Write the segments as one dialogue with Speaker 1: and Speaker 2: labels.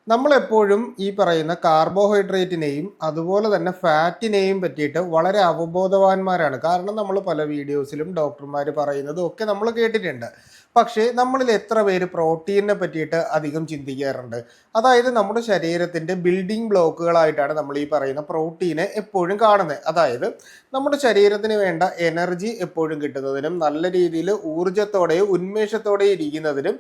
Speaker 1: നമ്മളെപ്പോഴും ഈ പറയുന്ന കാർബോഹൈഡ്രേറ്റിനെയും അതുപോലെ തന്നെ ഫാറ്റിനെയും പറ്റിയിട്ട് വളരെ അവബോധവാന്മാരാണ്. കാരണം നമ്മൾ പല വീഡിയോസിലും ഡോക്ടർമാർ പറയുന്നതും ഒക്കെ നമ്മൾ കേട്ടിട്ടുണ്ട്. പക്ഷേ നമ്മളിൽ എത്ര പേര് പ്രോട്ടീനെ പറ്റിയിട്ട് അധികം ചിന്തിക്കാറുണ്ട്? അതായത് നമ്മുടെ ശരീരത്തിൻ്റെ ബിൽഡിംഗ് ബ്ലോക്കുകളായിട്ടാണ് നമ്മൾ ഈ പറയുന്ന പ്രോട്ടീനെ എപ്പോഴും കാണുന്നത്. അതായത് നമ്മുടെ ശരീരത്തിന് വേണ്ട എനർജി എപ്പോഴും കിട്ടുന്നതിനും നല്ല രീതിയിൽ ഊർജ്ജത്തോടെയും ഉന്മേഷത്തോടെയും ഇരിക്കുന്നതിനും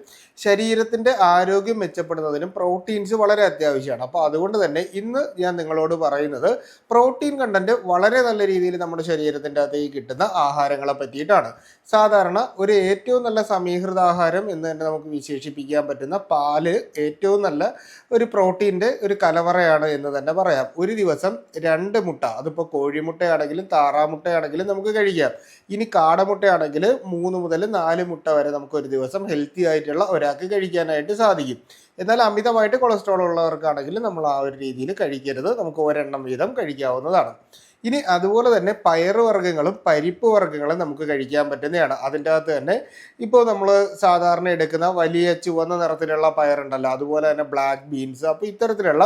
Speaker 1: ശരീരത്തിൻ്റെ ആരോഗ്യം മെച്ചപ്പെടുന്നതിനും പ്രോട്ടീൻസ് വളരെ അത്യാവശ്യമാണ്. അപ്പോൾ അതുകൊണ്ട് തന്നെ ഇന്ന് ഞാൻ നിങ്ങളോട് പറയുന്നത് പ്രോട്ടീൻ കണ്ടന്റ് വളരെ നല്ല രീതിയിൽ നമ്മുടെ ശരീരത്തിൻ്റെ അകത്തേക്ക് കിട്ടുന്ന ആഹാരങ്ങളെ പറ്റിയിട്ടാണ്. സാധാരണ ഒരു ഏറ്റവും നല്ല സമീകൃതാഹാരം എന്ന് തന്നെ നമുക്ക് വിശേഷിപ്പിക്കാൻ പറ്റുന്ന പാല് ഏറ്റവും നല്ല ഒരു പ്രോട്ടീൻ്റെ ഒരു കലവറയാണ് എന്ന് തന്നെ പറയാം. ഒരു ദിവസം 2 മുട്ട, അതിപ്പോൾ കോഴിമുട്ടയാണെങ്കിലും താറാമുട്ടയാണെങ്കിലും നമുക്ക് കഴിക്കാം. ഇനി കാടമുട്ടയാണെങ്കിൽ 3 മുതൽ 4 മുട്ട വരെ നമുക്ക് ഒരു ദിവസം ഹെൽത്തി ആയിട്ടുള്ള ഒരാൾക്ക് കഴിക്കാനായിട്ട് സാധിക്കും. എന്നാൽ അമിതമായിട്ട് കൊളസ്ട്രോൾ ഉള്ളവർക്കാണെങ്കിൽ നമ്മൾ ആ ഒരു രീതിയിൽ കഴിക്കരുത്. നമുക്ക് ഒരെണ്ണം വീതം കഴിക്കാവുന്നതാണ്. ഇനി അതുപോലെ തന്നെ പയറുവർഗ്ഗങ്ങളും പരിപ്പ് വർഗ്ഗങ്ങളും നമുക്ക് കഴിക്കാൻ പറ്റുന്നതാണ്. അതിൻ്റെ അകത്ത് തന്നെ ഇപ്പോൾ നമ്മൾ സാധാരണ എടുക്കുന്ന വലിയ ചുവന്ന നിറത്തിലുള്ള പയറുണ്ടല്ലോ, അതുപോലെ തന്നെ ബ്ലാക്ക് ബീൻസ്, അപ്പോൾ ഇത്തരത്തിലുള്ള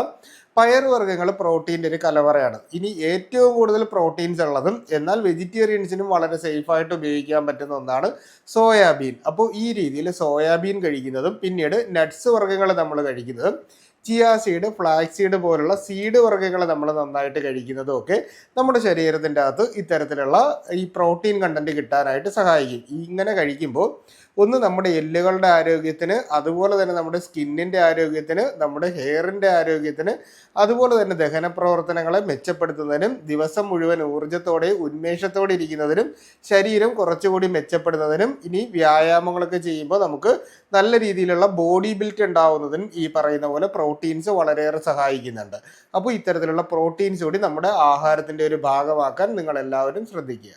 Speaker 1: പയറുവർഗ്ഗങ്ങൾ പ്രോട്ടീൻ്റെ ഒരു കലവറയാണ്. ഇനി ഏറ്റവും കൂടുതൽ പ്രോട്ടീൻസ് ഉള്ളതും എന്നാൽ വെജിറ്റേറിയൻസിനും വളരെ സേഫായിട്ട് ഉപയോഗിക്കാൻ പറ്റുന്ന ഒന്നാണ് സോയാബീൻ. അപ്പോൾ ഈ രീതിയിൽ സോയാബീൻ കഴിക്കുന്നതും പിന്നീട് നട്ട്സ് വർഗ്ഗങ്ങൾ നമ്മൾ കഴിക്കുന്നതും ചിയ സീഡ്, ഫ്ലാക്സ് സീഡ് പോലുള്ള സീഡ് വർഗ്ഗങ്ങൾ നമ്മൾ നന്നായിട്ട് കഴിക്കുന്നതും ഒക്കെ നമ്മുടെ ശരീരത്തിൻ്റെ അകത്ത് ഇത്തരത്തിലുള്ള ഈ പ്രോട്ടീൻ കണ്ടന്റ് കിട്ടാനായിട്ട് സഹായിക്കും. ഇങ്ങനെ കഴിക്കുമ്പോൾ ഒന്ന് നമ്മുടെ എല്ലുകളുടെ ആരോഗ്യത്തിന്, അതുപോലെ തന്നെ നമ്മുടെ സ്കിന്നിൻ്റെ ആരോഗ്യത്തിന്, നമ്മുടെ ഹെയറിൻ്റെ ആരോഗ്യത്തിന്, അതുപോലെ തന്നെ ദഹന പ്രവർത്തനങ്ങളെ മെച്ചപ്പെടുത്തുന്നതിനും ദിവസം മുഴുവൻ ഊർജ്ജത്തോടെ ഉന്മേഷത്തോടെ ഇരിക്കുന്നതിനും ശരീരം കുറച്ചുകൂടി മെച്ചപ്പെടുന്നതിനും ഇനി വ്യായാമങ്ങളൊക്കെ ചെയ്യുമ്പോൾ നമുക്ക് നല്ല രീതിയിലുള്ള ബോഡി ബിൽറ്റ് ഉണ്ടാവുന്നതിനും ഈ പറയുന്ന പോലെ പ്രോട്ടീൻസ് വളരെയേറെ സഹായിക്കുന്നുണ്ട്. അപ്പോൾ ഇത്തരത്തിലുള്ള പ്രോട്ടീൻസ് കൂടി നമ്മുടെ ആഹാരത്തിൻ്റെ ഒരു ഭാഗമാക്കാൻ നിങ്ങൾ എല്ലാവരും ശ്രദ്ധിക്കുക.